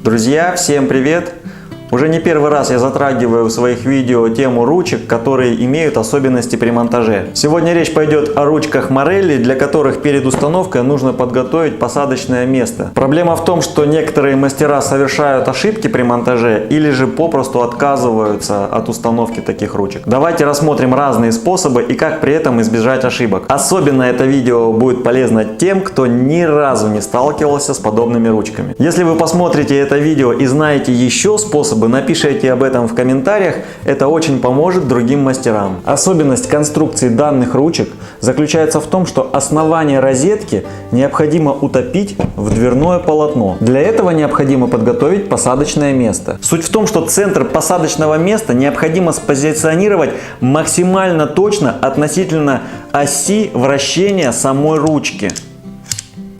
Друзья, всем привет! Уже не первый раз я затрагиваю в своих видео тему ручек, которые имеют особенности при монтаже. Сегодня речь пойдет о ручках Морелли, для которых перед установкой нужно подготовить посадочное место. Проблема в том, что некоторые мастера совершают ошибки при монтаже или же попросту отказываются от установки таких ручек. Давайте рассмотрим разные способы и как при этом избежать ошибок. Особенно это видео будет полезно тем, кто ни разу не сталкивался с подобными ручками. Если вы посмотрите это видео и знаете еще способы, напишите об этом в комментариях, это очень поможет другим мастерам. Особенность конструкции данных ручек заключается в том, что основание розетки необходимо утопить в дверное полотно. Для этого необходимо подготовить посадочное место. Суть в том, что центр посадочного места необходимо спозиционировать максимально точно относительно оси вращения самой ручки.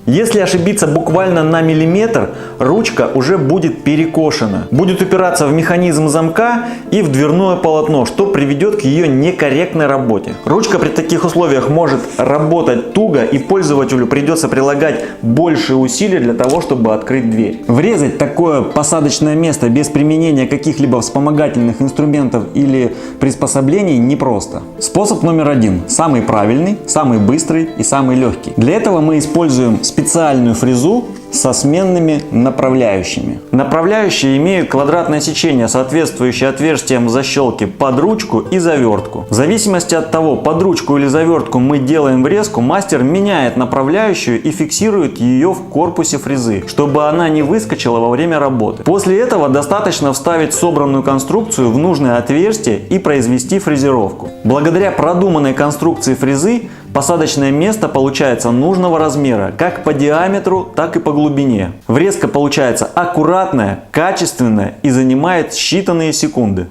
Если ошибиться буквально на миллиметр, ручка уже будет перекошена, будет упираться в механизм замка и в дверное полотно, что приведет к ее некорректной работе. Ручка при таких условиях может работать туго, и пользователю придется прилагать больше усилий для того, чтобы открыть дверь. Врезать такое посадочное место без применения каких-либо вспомогательных инструментов или приспособлений непросто. Способ номер один, самый правильный, самый быстрый и самый легкий. Для этого мы используем специальную фрезу со сменными направляющими. Направляющие имеют квадратное сечение, соответствующее отверстиям защелки под ручку и завертку. В зависимости от того, под ручку или завертку мы делаем врезку, мастер меняет направляющую и фиксирует ее в корпусе фрезы, чтобы она не выскочила во время работы. После этого достаточно вставить собранную конструкцию в нужное отверстие и произвести фрезеровку. Благодаря продуманной конструкции фрезы посадочное место получается нужного размера как по диаметру, так и по глубине. Врезка получается аккуратная, качественная и занимает считанные секунды.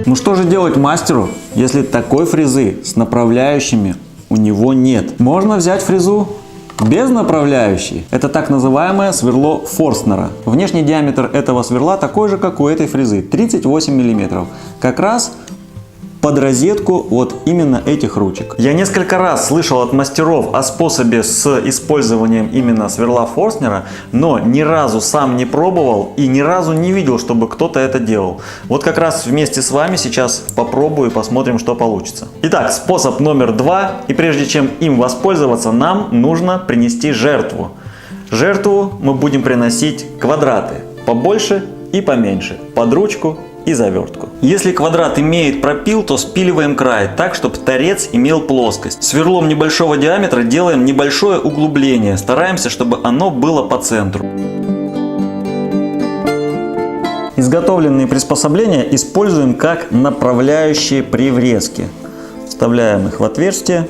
Ну что же делать мастеру, если такой фрезы с направляющими у него нет? Можно взять фрезу без направляющей. Это так называемое сверло Форстнера. Внешний диаметр этого сверла такой же, как у этой фрезы, 38 мм. Как раз под розетку вот именно этих ручек. Я несколько раз слышал от мастеров о способе с использованием именно сверла Форстнера, но ни разу сам не пробовал и ни разу не видел, чтобы кто-то это делал. Вот как раз вместе с вами сейчас попробую и посмотрим, что получится. Итак, способ номер 2. И прежде чем им воспользоваться, нам нужно принести жертву. Жертву мы будем приносить квадраты, побольше и поменьше, под ручку и завертку. Если квадрат имеет пропил, то спиливаем край так, чтобы торец имел плоскость. Сверлом небольшого диаметра делаем небольшое углубление. Стараемся, чтобы оно было по центру. Изготовленные приспособления используем как направляющие при врезке. Вставляем их в отверстие.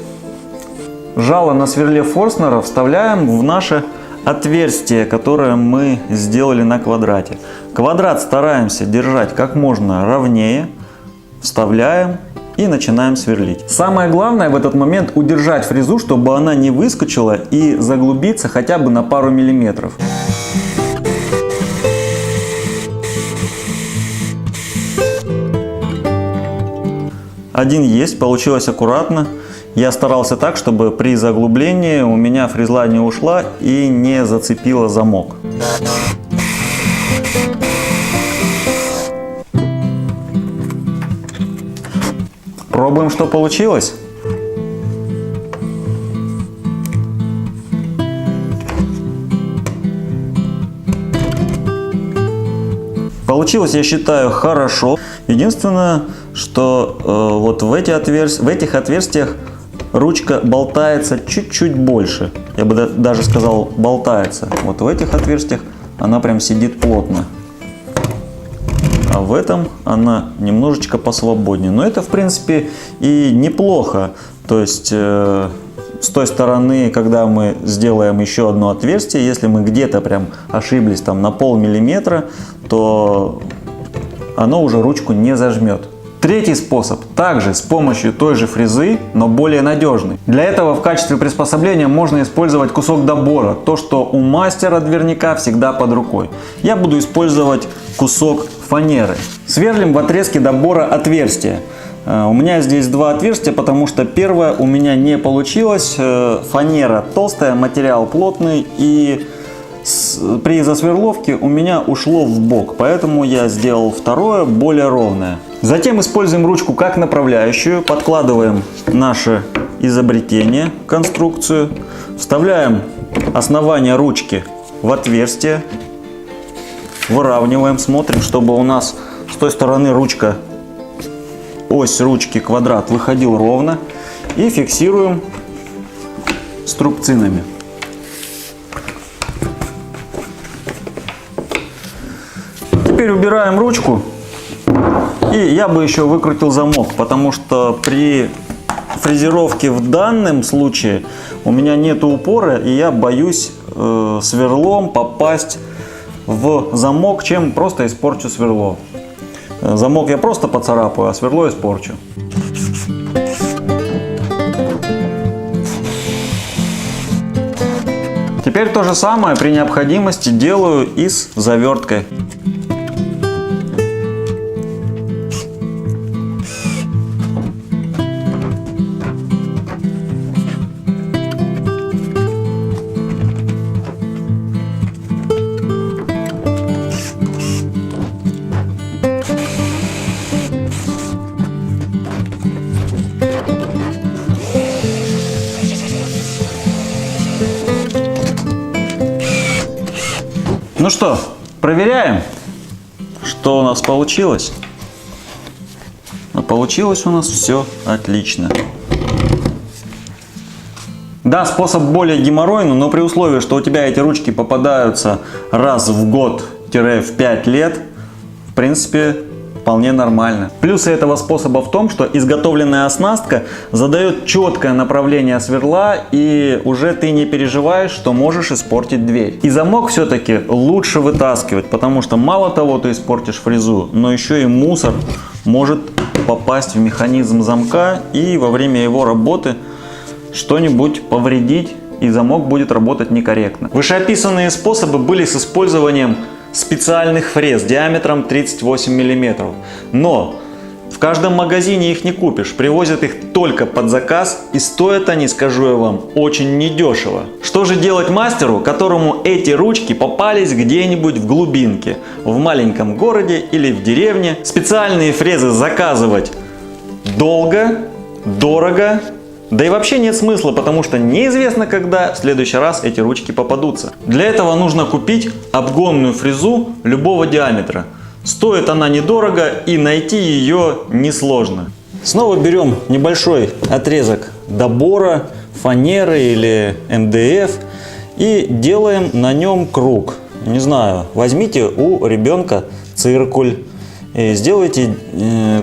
Жало на сверле Форстнера вставляем в наше отверстие, которое мы сделали на квадрате. Квадрат стараемся держать как можно ровнее, вставляем и начинаем сверлить. Самое главное в этот момент удержать фрезу, чтобы она не выскочила и заглубиться хотя бы на пару миллиметров. Один есть, получилось аккуратно. Я старался так, чтобы при заглублении у меня фреза не ушла и не зацепила замок. Пробуем, что получилось. Получилось, я считаю, хорошо. Единственное, что вот в этих отверстиях ручка болтается чуть-чуть больше. Я бы даже сказал, болтается. Вот в этих отверстиях она прям сидит плотно. А в этом она немножечко посвободнее. Но это, в принципе, и неплохо. То есть с той стороны, когда мы сделаем еще одно отверстие, если мы где-то прям ошиблись там на полмиллиметра, то оно уже ручку не зажмет. Третий способ также с помощью той же фрезы, но более надежный. Для этого в качестве приспособления можно использовать кусок добора, то что у мастера дверника всегда под рукой. Я буду использовать кусок фанеры. Сверлим в отрезке добора отверстие. У меня здесь два отверстия, потому что первое у меня не получилось. Фанера толстая, материал плотный, и при засверловке у меня ушло в бок, поэтому я сделал второе, более ровное. Затем используем ручку как направляющую, подкладываем наше изобретение, конструкцию, вставляем основание ручки в отверстие, выравниваем, смотрим, чтобы у нас с той стороны ручка, ось ручки квадрат выходил ровно, и фиксируем струбцинами. Теперь убираем ручку, и я бы еще выкрутил замок, потому что при фрезеровке в данном случае у меня нет упора, и я боюсь сверлом попасть в замок, чем просто испорчу сверло. Замок я просто поцарапаю, а сверло испорчу. Теперь то же самое при необходимости делаю и с заверткой. Ну что, проверяем, что у нас получилось. Получилось у нас все отлично. Да, способ более геморройный, но при условии, что у тебя эти ручки попадаются раз в год-в 5 лет, в принципе, вполне нормально. Плюсы этого способа в том, что изготовленная оснастка задает четкое направление сверла, и уже ты не переживаешь, что можешь испортить дверь. И замок все-таки лучше вытаскивать, потому что мало того ты испортишь фрезу, но еще и мусор может попасть в механизм замка и во время его работы что-нибудь повредить, и замок будет работать некорректно. Вышеописанные способы были с использованием специальных фрез диаметром 38 мм. Но в каждом магазине их не купишь. Привозят их только под заказ, и стоят они, скажу я вам, очень недешево. Что же делать мастеру, которому эти ручки попались где-нибудь в глубинке, в маленьком городе или в деревне? Специальные фрезы заказывать долго, дорого. Да и вообще нет смысла, потому что неизвестно, когда в следующий раз эти ручки попадутся. Для этого нужно купить обгонную фрезу любого диаметра. Стоит она недорого, и найти ее несложно. Снова берем небольшой отрезок добора, фанеры или МДФ и делаем на нем круг. Не знаю, возьмите у ребенка циркуль. Сделайте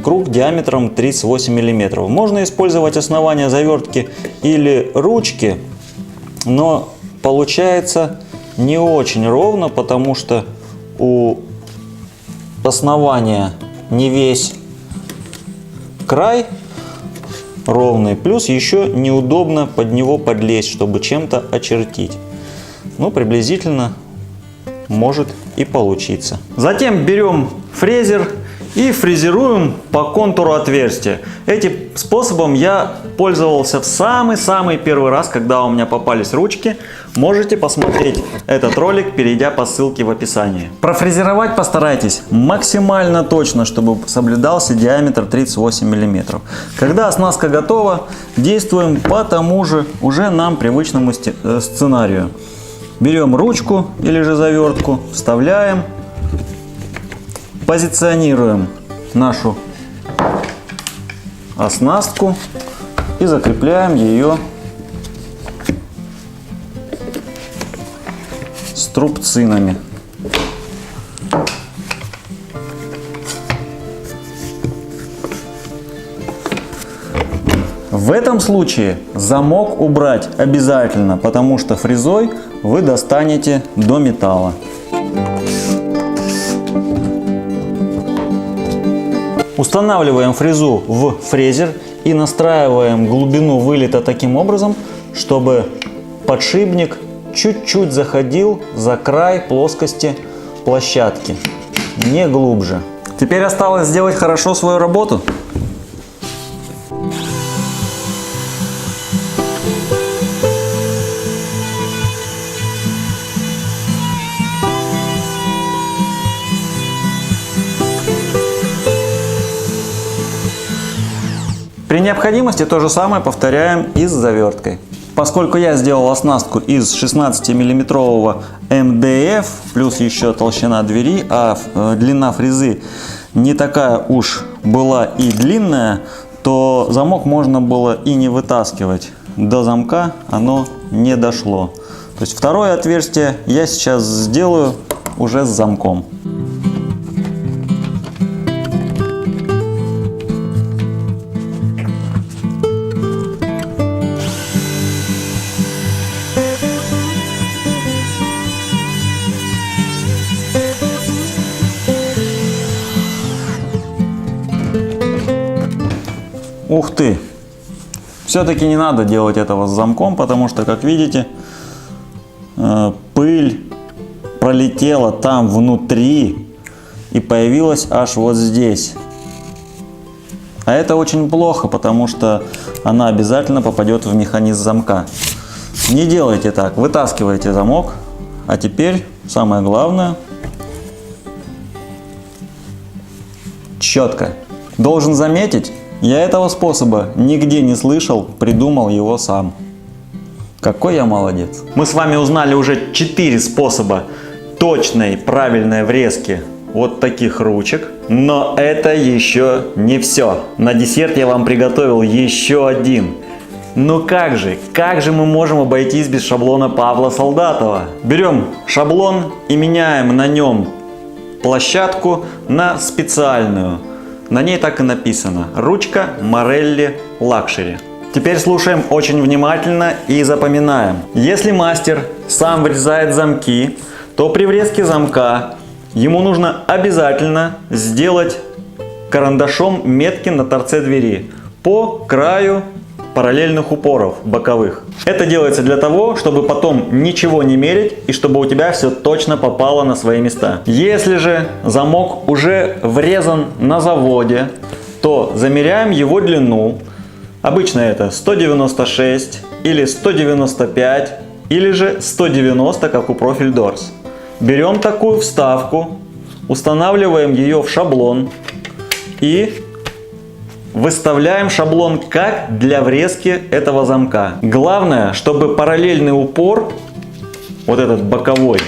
круг диаметром 38 мм. Можно использовать основание завертки или ручки, но получается не очень ровно, потому что у основания не весь край ровный, плюс еще неудобно под него подлезть, чтобы чем-то очертить. Ну, приблизительно может и получиться. Затем берем фрезер и фрезеруем по контуру отверстия. Этим способом я пользовался в самый-самый первый раз, когда у меня попались ручки. Можете посмотреть этот ролик, перейдя по ссылке в описании. Профрезеровать постарайтесь максимально точно, чтобы соблюдался диаметр 38 мм. Когда оснастка готова, действуем по тому же уже нам привычному сценарию. Берем ручку или же завертку, вставляем, позиционируем нашу оснастку и закрепляем ее струбцинами. В этом случае замок убрать обязательно, потому что фрезой вы достанете до металла. Устанавливаем фрезу в фрезер и настраиваем глубину вылета таким образом, чтобы подшипник чуть-чуть заходил за край плоскости площадки, не глубже. Теперь осталось сделать хорошо свою работу. При необходимости то же самое повторяем и с заверткой. Поскольку я сделал оснастку из 16-мм МДФ, плюс еще толщина двери, а длина фрезы не такая уж была и длинная, то замок можно было и не вытаскивать. До замка оно не дошло. То есть второе отверстие я сейчас сделаю уже с замком. Ух ты! Все-таки не надо делать этого с замком, потому что, как видите, пыль пролетела там внутри и появилась аж вот здесь. А это очень плохо, потому что она обязательно попадет в механизм замка. Не делайте так, вытаскивайте замок. А теперь самое главное — четко. Должен заметить, я этого способа нигде не слышал, придумал его сам. Какой я молодец. Мы с вами узнали уже 4 способа точной, правильной врезки вот таких ручек. Но это еще не все. На десерт я вам приготовил еще один. Ну как же мы можем обойтись без шаблона Павла Солдатова? Берем шаблон и меняем на нем площадку на специальную. На ней так и написано: ручка Marelli Luxury. Теперь слушаем очень внимательно и запоминаем. Если мастер сам врезает замки, то при врезке замка ему нужно обязательно сделать карандашом метки на торце двери по краю параллельных упоров боковых. Это делается для того, чтобы потом ничего не мерить и чтобы у тебя все точно попало на свои места. Если же замок уже врезан на заводе, то замеряем его длину. Обычно это 196 или 195 или же 190, как у Profil Doors. Берем такую вставку, устанавливаем ее в шаблон и выставляем шаблон как для врезки этого замка. Главное, чтобы параллельный упор, вот этот боковой,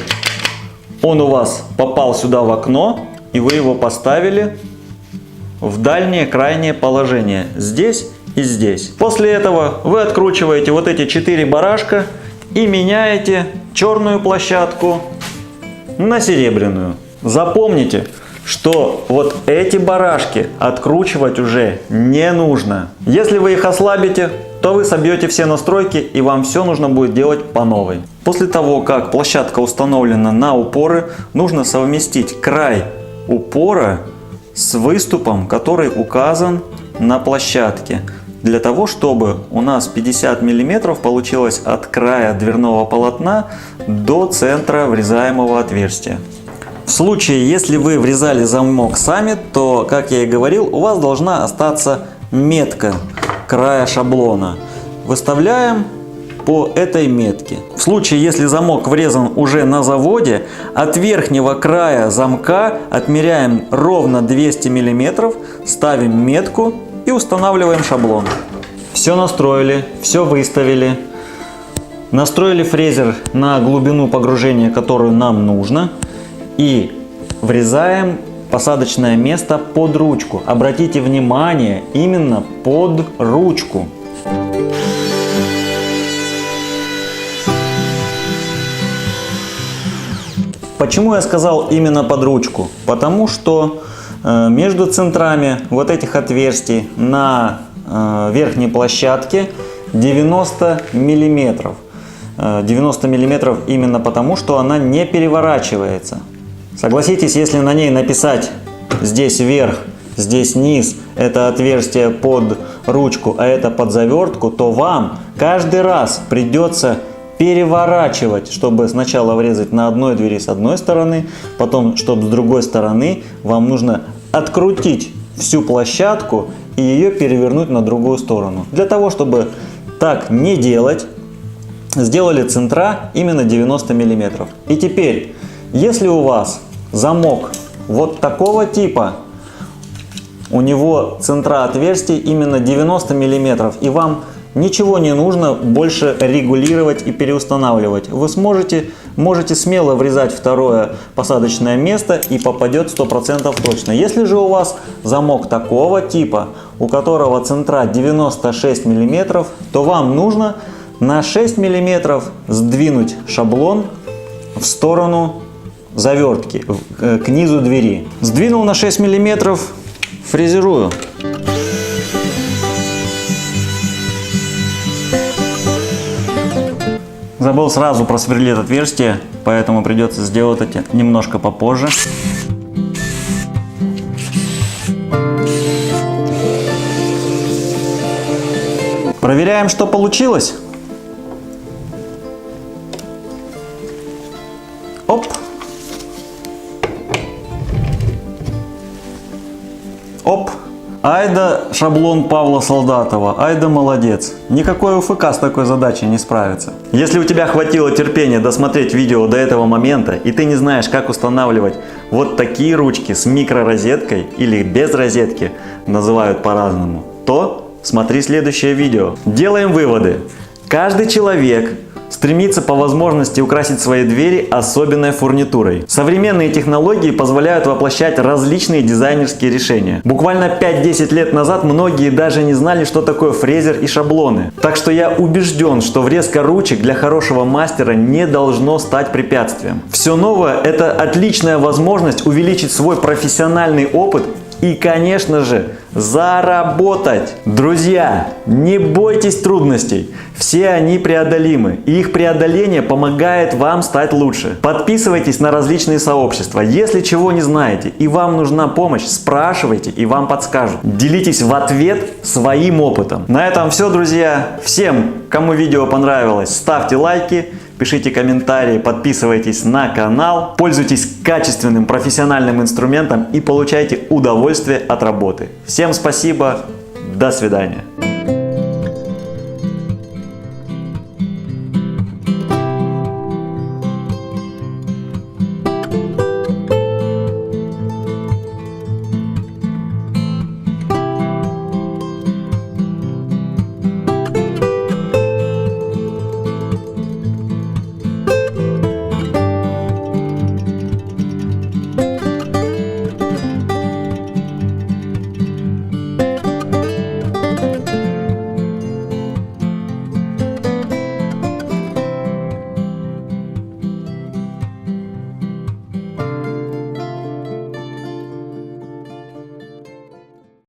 он у вас попал сюда в окно, и вы его поставили в дальнее крайнее положение, здесь и здесь. После этого вы откручиваете вот эти 4 барашка и меняете черную площадку на серебряную. Запомните, что вот эти барашки откручивать уже не нужно. Если вы их ослабите, то вы собьете все настройки и вам все нужно будет делать по новой. После того, как площадка установлена на упоры, нужно совместить край упора с выступом, который указан на площадке. Для того, чтобы у нас 50 мм получилось от края дверного полотна до центра врезаемого отверстия. В случае, если вы врезали замок сами, то, как я и говорил, у вас должна остаться метка края шаблона. Выставляем по этой метке. В случае, если замок врезан уже на заводе, от верхнего края замка отмеряем ровно 200 мм, ставим метку и устанавливаем шаблон. Все настроили, все выставили. Настроили фрезер на глубину погружения, которую нам нужно. И врезаем посадочное место под ручку. Обратите внимание, именно под ручку. Почему я сказал именно под ручку? Потому что между центрами вот этих отверстий на верхней площадки 90 миллиметров. 90 миллиметров именно потому, что она не переворачивается. Согласитесь, если на ней написать здесь верх, здесь низ, это отверстие под ручку, а это под завертку, то вам каждый раз придется переворачивать, чтобы сначала врезать на одной двери с одной стороны, потом, чтобы с другой стороны, вам нужно открутить всю площадку и ее перевернуть на другую сторону. Для того, чтобы так не делать, сделали центра именно 90 миллиметров. И теперь, если у вас замок вот такого типа, у него центра отверстий именно 90 миллиметров, и вам ничего не нужно больше регулировать и переустанавливать. Вы можете смело врезать второе посадочное место и попадет 100% точно. Если же у вас замок такого типа, у которого центра 96 миллиметров, то вам нужно на 6 миллиметров сдвинуть шаблон в сторону завертки, к низу двери. Сдвинул на 6 миллиметров, фрезерую. Забыл сразу просверлить отверстие, поэтому придется сделать это немножко попозже. Проверяем, что получилось. Оп. Оп. Айда шаблон Павла Солдатова, айда молодец. Никакой УФК с такой задачей не справится. Если у тебя хватило терпения досмотреть видео до этого момента, и ты не знаешь, как устанавливать вот такие ручки с микророзеткой или без розетки, называют по-разному, то смотри следующее видео. Делаем выводы. Каждый человек стремится по возможности украсить свои двери особенной фурнитурой. Современные технологии позволяют воплощать различные дизайнерские решения. Буквально 5-10 лет назад многие даже не знали, что такое фрезер и шаблоны. Так что я убежден, что врезка ручек для хорошего мастера не должно стать препятствием. Все новое – это отличная возможность увеличить свой профессиональный опыт и, конечно же, заработать. Друзья, не бойтесь трудностей. Все они преодолимы. И их преодоление помогает вам стать лучше. Подписывайтесь на различные сообщества. Если чего не знаете и вам нужна помощь, спрашивайте и вам подскажут. Делитесь в ответ своим опытом. На этом все, друзья. Всем, кому видео понравилось, ставьте лайки. Пишите комментарии, подписывайтесь на канал, пользуйтесь качественным профессиональным инструментом и получайте удовольствие от работы. Всем спасибо, до свидания.